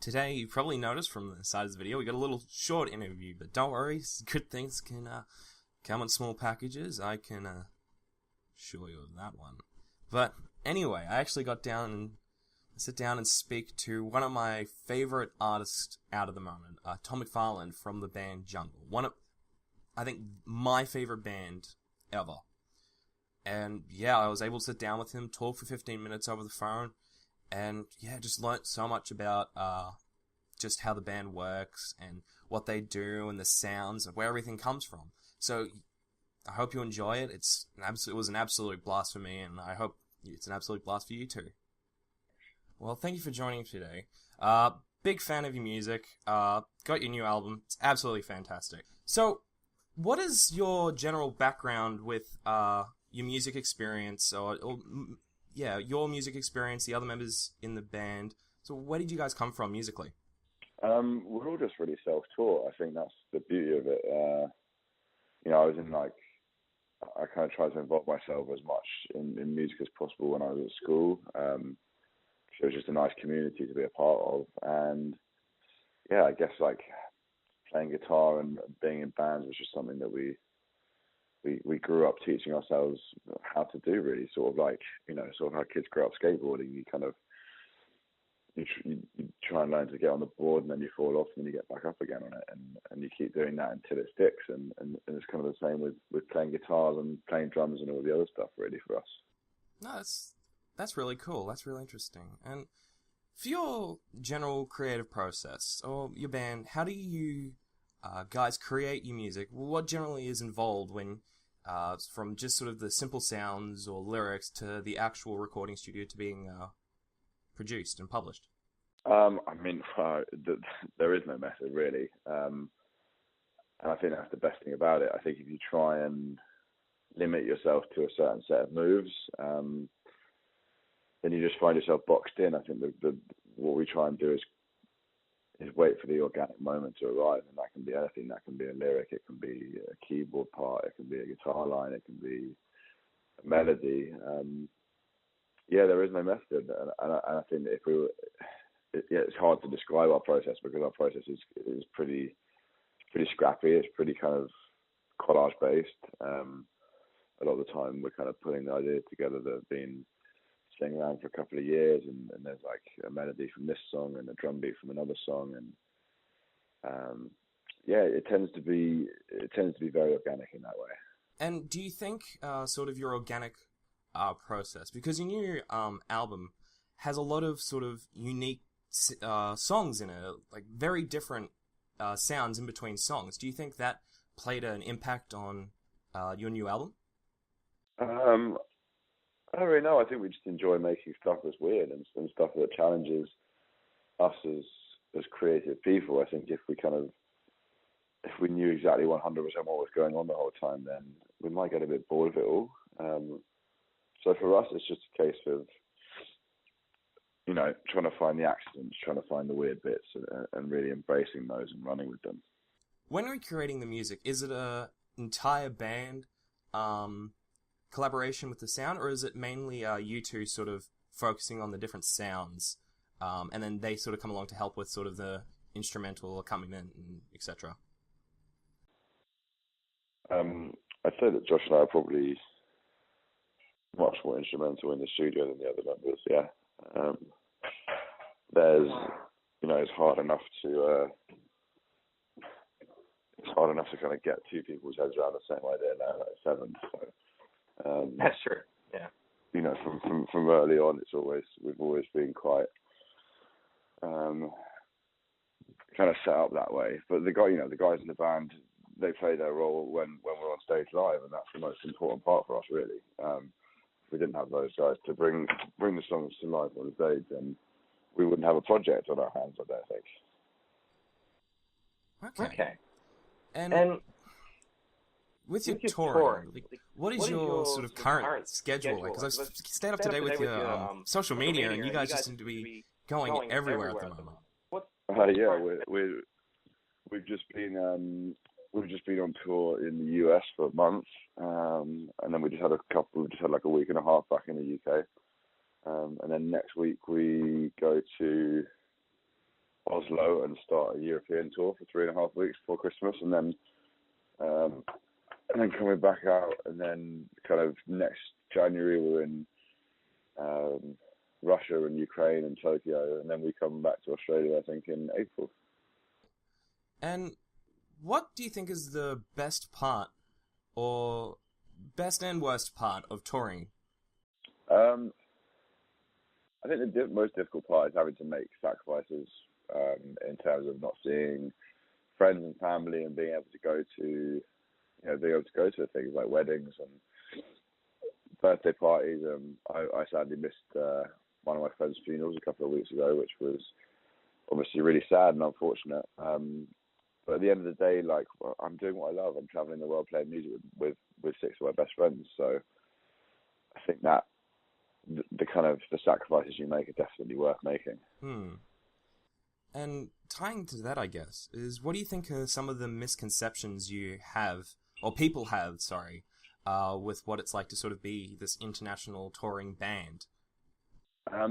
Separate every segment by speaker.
Speaker 1: Today, you probably noticed from the side of the video, we got a little short interview, but don't worry, good things can come in small packages. I can assure you of that one. But anyway, I actually got down and sit down and speak to one of my favorite artists out of the moment, Tom McFarland from the band Junge. I think, my favorite band ever. And yeah, I was able to sit down with him, talk for 15 minutes over the phone, and yeah, just learnt so much about just how the band works and what they do and the sounds and where everything comes from. So I hope you enjoy it. It was an absolute blast for me, and I hope it's an absolute blast for you too. Well, thank you for joining today. Big fan of your music. Got your new album. It's absolutely fantastic. So, what is your general background with your music experience, or your music experience, the other members in the band? So where did you guys come from musically?
Speaker 2: We're all just really self-taught. I think that's the beauty of it. I was I kind of tried to involve myself as much in music as possible when I was at school. It was just a nice community to be a part of. And yeah, I guess playing guitar and being in bands was just something that we grew up teaching ourselves how to do, really. Sort of how kids grow up skateboarding. You try and learn to get on the board, and then you fall off, and then you get back up again on it, and you keep doing that until it sticks. And it's kind of the same with playing guitars and playing drums and all the other stuff, really, for us.
Speaker 1: No, that's really cool. That's really interesting. And for your general creative process, or your band, how do you guys create your music? What generally is involved when from just sort of the simple sounds or lyrics to the actual recording studio to being produced and published?
Speaker 2: There is no method, really. And I think that's the best thing about it. I think if you try and limit yourself to a certain set of moves, then you just find yourself boxed in. I think what we try and do is wait for the organic moment to arrive, and that can be anything. That can be a lyric, it can be a keyboard part, it can be a guitar line, it can be a melody. There is no method, and I think that it's hard to describe our process, because our process is pretty scrappy. It's pretty kind of collage based. A lot of the time, we're kind of putting the ideas together that have been sitting around for a couple of years, and there's a melody from this song and a drum beat from another song, and it tends to be very organic in that way.
Speaker 1: And do you think sort of your organic process, because your new album has a lot of sort of unique songs in it, very different sounds in between songs, do you think that played an impact on your new album?
Speaker 2: I don't really know. I think we just enjoy making stuff that's weird and stuff that challenges us as creative people. I think if we knew exactly 100% what was going on the whole time, then we might get a bit bored of it all. So for us, it's just a case of trying to find the accidents, trying to find the weird bits, and really embracing those and running with them.
Speaker 1: When we're creating the music, is it a entire band collaboration with the sound, or is it mainly you two sort of focusing on the different sounds, and then they sort of come along to help with sort of the instrumental accompaniment and etc.?
Speaker 2: I'd say that Josh and I are probably much more instrumental in the studio than the other members. Yeah, there's it's hard enough to kind of get two people's heads around the same idea now, seven. So
Speaker 3: that's true. Yeah.
Speaker 2: From early on, we've always been quite kind of set up that way. But the guys in the band, they play their role when we're on stage live, and that's the most important part for us, really. If we didn't have those guys to bring the songs to life on stage, then we wouldn't have a project on our hands, I don't think.
Speaker 1: Okay. And with your touring, what is your sort of current schedule like? Because I've stayed up to date with your social media, and you guys just seem to be going everywhere at the moment.
Speaker 2: We've just been on tour in the US for a month, and then we just had a week and a half back in the UK, and then next week we go to Oslo and start a European tour for 3.5 weeks before Christmas, and then coming back out, and then kind of next January we're in Russia and Ukraine and Tokyo, and then we come back to Australia, I think, in April.
Speaker 1: And what do you think is the best part, or best and worst part of touring?
Speaker 2: I think the most difficult part is having to make sacrifices in terms of not seeing friends and family and being able to go to, things like weddings and birthday parties. I sadly missed one of my friend's funerals a couple of weeks ago, which was obviously really sad and unfortunate. But at the end of the day, like, I'm doing what I love. I'm traveling the world playing music with 6 of my best friends. So I think that the kind of the sacrifices you make are definitely worth making.
Speaker 1: And tying to that, I guess, is what do you think are some of the misconceptions you have, or people have, sorry, with what it's like to sort of be this international touring band?
Speaker 2: I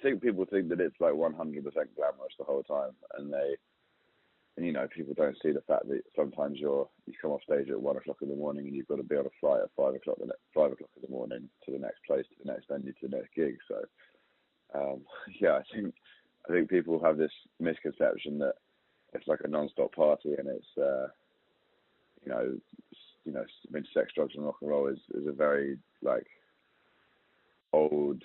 Speaker 2: think people think that it's like 100% glamorous the whole time, and people don't see the fact that sometimes you come off stage at 1 o'clock in the morning and you've got to be on a flight at 5 o'clock in the morning to the next place, to the next venue, to the next gig. So I think people have this misconception that it's like a non-stop party, and it's I mean, sex, drugs, and rock and roll is a very like old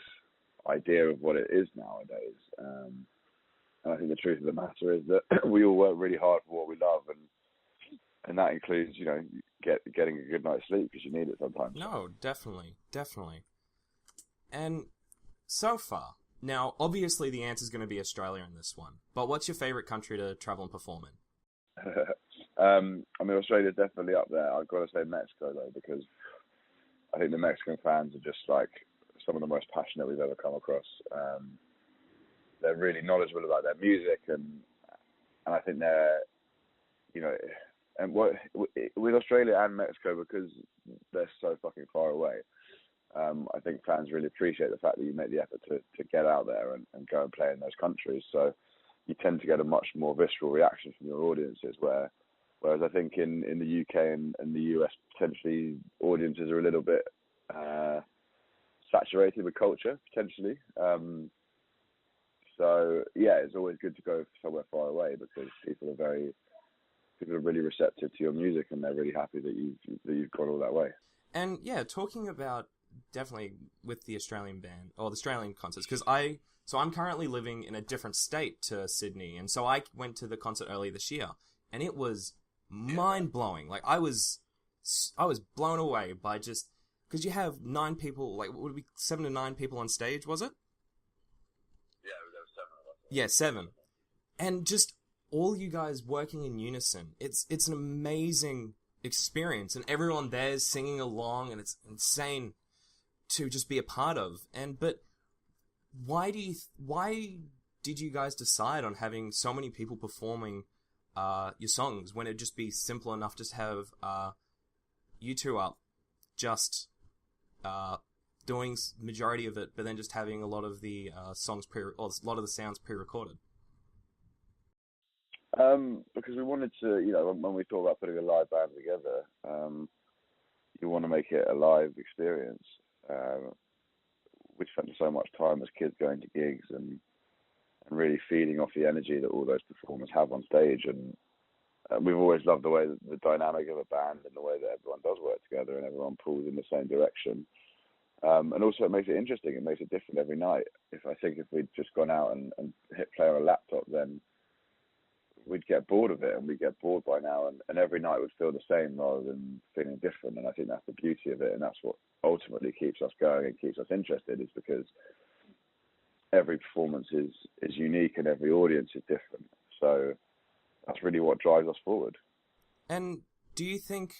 Speaker 2: idea of what it is nowadays. And I think the truth of the matter is that we all work really hard for what we love, and that includes, getting a good night's sleep, because you need it sometimes.
Speaker 1: No, definitely. And so far, now, obviously the answer is going to be Australia in this one, but what's your favourite country to travel and perform in?
Speaker 2: I mean, Australia's definitely up there. I've got to say Mexico, though, because I think the Mexican fans are just like some of the most passionate we've ever come across. They're really knowledgeable about their music, and I think they're, and with Australia and Mexico, because they're so fucking far away, I think fans really appreciate the fact that you make the effort to get out there and go and play in those countries. So you tend to get a much more visceral reaction from your audiences, whereas I think in the UK and the US, potentially audiences are a little bit saturated with culture, potentially. So yeah, it's always good to go somewhere far away, because people are really receptive to your music, and they're really happy that you've gone all that way.
Speaker 1: And yeah, talking about definitely with the Australian band or the Australian concerts, because I'm currently living in a different state to Sydney, and so I went to the concert earlier this year, and it was mind blowing. Like I was blown away by just because you have 9 people, like would it be 7 to 9 people on stage, was it?
Speaker 2: Yeah, there was 7 of us.
Speaker 1: Yeah, 7. And just all you guys working in unison. It's an amazing experience, and everyone there's singing along, and it's insane to just be a part of. But why did you guys decide on having so many people performing your songs when it'd just be simple enough just have you two up just doing majority of it, but then just having a lot of the songs a lot of the sounds pre-recorded?
Speaker 2: Because we wanted to, when we thought about putting a live band together, you want to make it a live experience. We spent so much time as kids going to gigs and really feeding off the energy that all those performers have on stage. And we've always loved the way that the dynamic of a band and the way that everyone does work together and everyone pulls in the same direction. And also it makes it interesting. It makes it different every night. If we'd just gone out and hit play on a laptop, then we'd get bored of it, and we'd get bored by now, and every night would feel the same rather than feeling different. And I think that's the beauty of it, and that's what ultimately keeps us going and keeps us interested, is because every performance is unique and every audience is different. So that's really what drives us forward.
Speaker 1: And do you think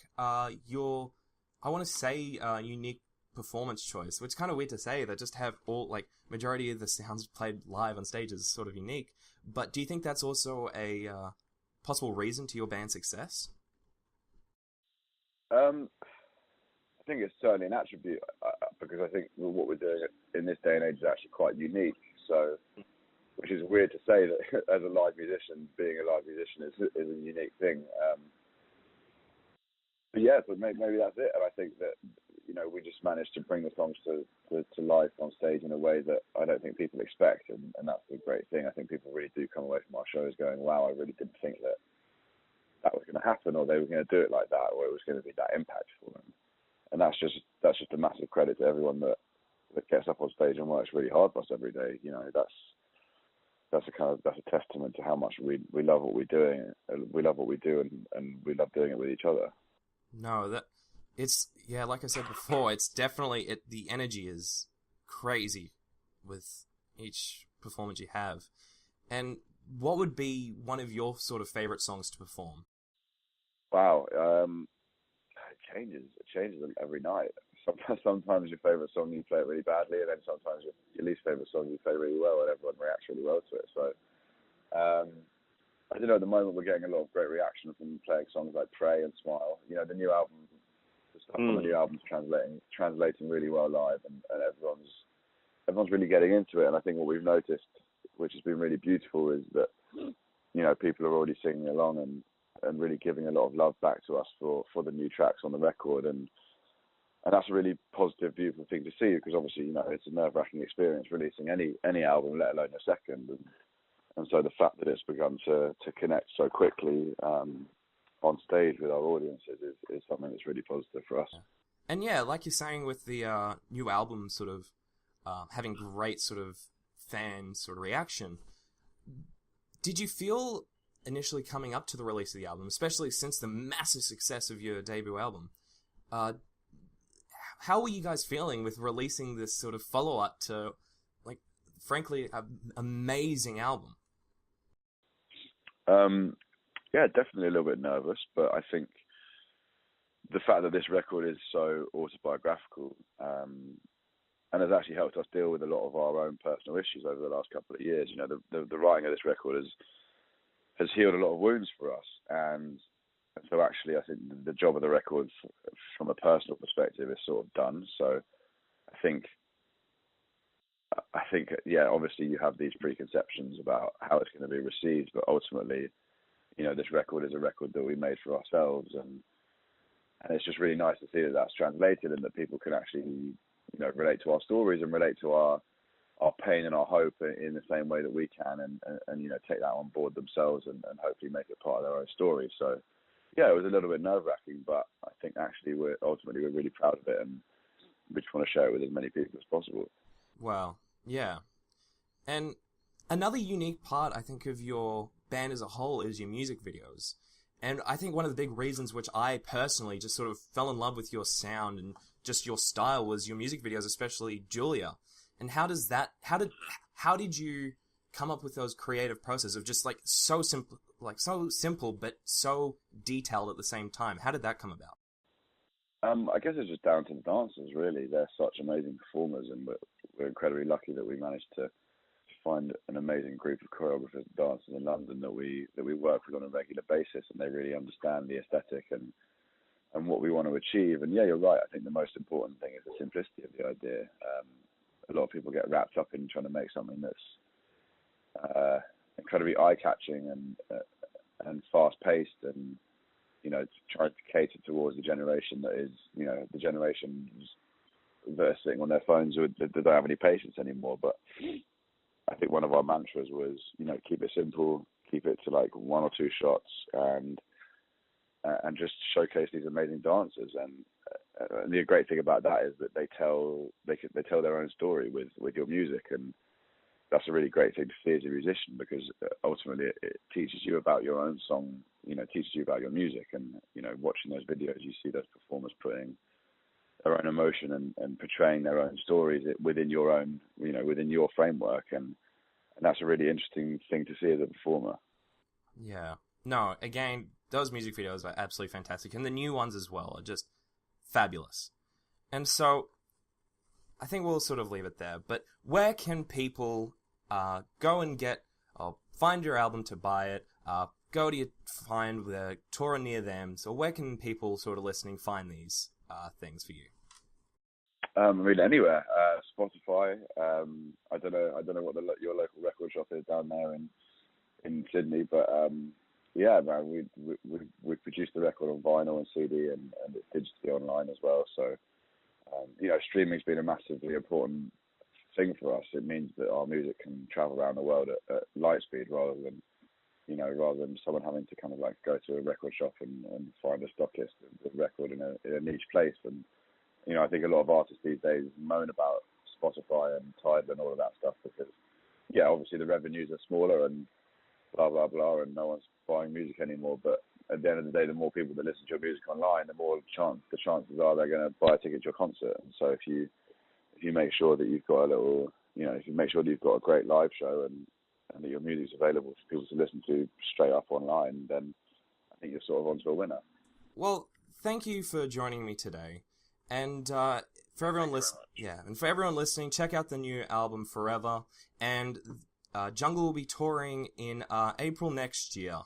Speaker 1: unique performance choice, which is kind of weird to say, that just have all, like, majority of the sounds played live on stage is sort of unique, but do you think that's also a possible reason to your band's success?
Speaker 2: I think it's certainly an attribute, because I think what we're doing in this day and age is actually quite unique. So which is weird to say that as a live musician, being a live musician is a unique thing. But yeah, but maybe that's it. And I think that, you know, we just managed to bring the songs to life on stage in a way that I don't think people expect, and that's the great thing. I think people really do come away from our shows going, wow, I really didn't think that was going to happen, or they were going to do it like that, or it was going to be that impactful. And that's just a massive credit to everyone that gets up on stage and works really hard for us every day. You know, that's a testament to how much we love what we're doing. We love what we do, and we love doing it with each other.
Speaker 1: No, like I said before, it's definitely, the energy is crazy with each performance you have. And what would be one of your sort of favorite songs to perform?
Speaker 2: Wow, it changes every night. Sometimes your favorite song, you play it really badly, and then sometimes your least favorite song, you play really well, and everyone reacts really well to it. So, I don't know, at the moment we're getting a lot of great reaction from playing songs like Pray and Smile. You know, the new album, the stuff on the new album's translating really well live, and everyone's really getting into it. And I think what we've noticed, which has been really beautiful, is that, you know, people are already singing along and really giving a lot of love back to us for the new tracks on the record. And that's a really positive, beautiful thing to see, because obviously, you know, it's a nerve-wracking experience releasing any album, let alone a second. And so the fact that it's begun to connect so quickly on stage with our audiences is something that's really positive for us.
Speaker 1: And yeah, like you're saying with the new album sort of having great sort of fan sort of reaction, did you feel initially coming up to the release of the album, especially since the massive success of your debut album, how were you guys feeling with releasing this sort of follow-up to, like, frankly, an amazing album?
Speaker 2: Yeah, definitely a little bit nervous, but I think the fact that this record is so autobiographical and has actually helped us deal with a lot of our own personal issues over the last couple of years. You know, the writing of this record has healed a lot of wounds for us, and so actually I think the job of the record from a personal perspective is sort of done. So I think, yeah, obviously you have these preconceptions about how it's going to be received, but ultimately, you know, this record is a record that we made for ourselves, and it's just really nice to see that that's translated and that people can actually, you know, relate to our stories and relate to our pain and our hope in the same way that we can, and you know, take that on board themselves and hopefully make it part of their own story. So yeah, it was a little bit nerve-wracking, but I think actually we're really proud of it, and we just want to share it with as many people as possible.
Speaker 1: Wow. Yeah. And another unique part, I think, of your band as a whole is your music videos. And I think one of the big reasons which I personally just sort of fell in love with your sound and just your style was your music videos, especially Julia. And how did you come up with those creative process of just so simple but so detailed at the same time? How did that come about?
Speaker 2: I guess it's just down to the dancers, really. They're such amazing performers, and we're incredibly lucky that we managed to find an amazing group of choreographers and dancers in London that we work with on a regular basis, and they really understand the aesthetic and what we want to achieve. And yeah, you're right. I think the most important thing is the simplicity of the idea. A lot of people get wrapped up in trying to make something that's incredibly eye-catching and fast-paced, and you know, trying to cater towards the generation that is, you know, the generations that are sitting on their phones that don't have any patience anymore. But I think one of our mantras was, you know, keep it simple, keep it to like one or two shots, and just showcase these amazing dancers. And the great thing about that is that they tell their own story with your music, and that's a really great thing to see as a musician, because ultimately it teaches you about your own song, you know, teaches you about your music. And, you know, watching those videos, you see those performers putting their own emotion and portraying their own stories within your own, you know, within your framework. And that's a really interesting thing to see as a performer.
Speaker 1: Yeah. No, again, those music videos are absolutely fantastic. And the new ones as well are just fabulous. And so I think we'll sort of leave it there. But where can people go and find your album to buy it, go to find the tour near them? So where can people sort of listening find these things for you?
Speaker 2: I mean, anywhere. Spotify. I don't know what your local record shop is down there in Sydney, but yeah, man, we produced the record on vinyl and CD, and it's digitally online as well. So streaming's been a massively important thing for us. It means that our music can travel around the world at light speed rather than someone having to kind of like go to a record shop and find a stockist of the record in a niche place. And I think a lot of artists these days moan about Spotify and Tidal and all of that stuff because, yeah, obviously the revenues are smaller and blah, blah, blah, and no one's buying music anymore. But at the end of the day, the more people that listen to your music online, the more the chances are they're going to buy a ticket to your concert. And so if you make sure that you've got if you make sure that you've got a great live show and that your music's available for people to listen to straight up online, then I think you're sort of onto a winner.
Speaker 1: Well, thank you for joining me today. And for everyone listening, check out the new album Forever. And Junge will be touring in April next year.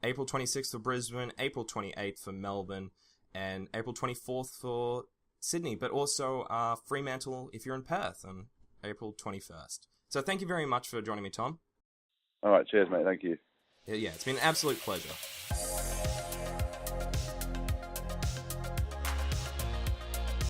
Speaker 1: April 26th for Brisbane, April 28th for Melbourne, and April 24th for Sydney. But also Fremantle if you're in Perth on April 21st. So thank you very much for joining me, Tom.
Speaker 2: All right, cheers, mate. Thank you.
Speaker 1: Yeah, it's been an absolute pleasure.